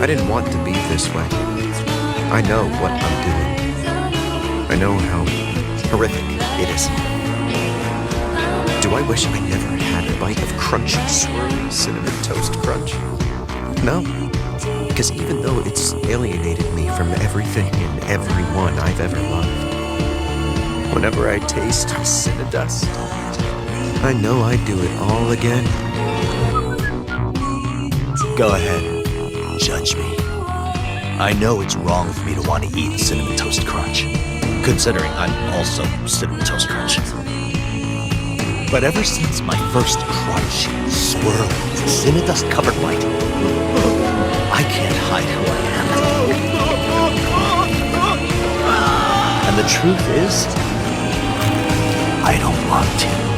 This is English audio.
I didn't want to be this way. I know what I'm doing. I know how horrific it is. Do I wish I never had a bite of crunchy, swirly cinnamon toast crunch? No, because even though it's alienated me from everything and everyone I've ever loved, whenever I taste Cinnadust, I know I'd do it all again. Go ahead, judge me. I know it's wrong for me to want to eat Cinnamon Toast Crunch, considering I'm also Cinnamon Toast Crunch. But ever since my first crunchy, swirly, Cinnadust covered bite, I can't hide who I am. And the truth is, I don't want to.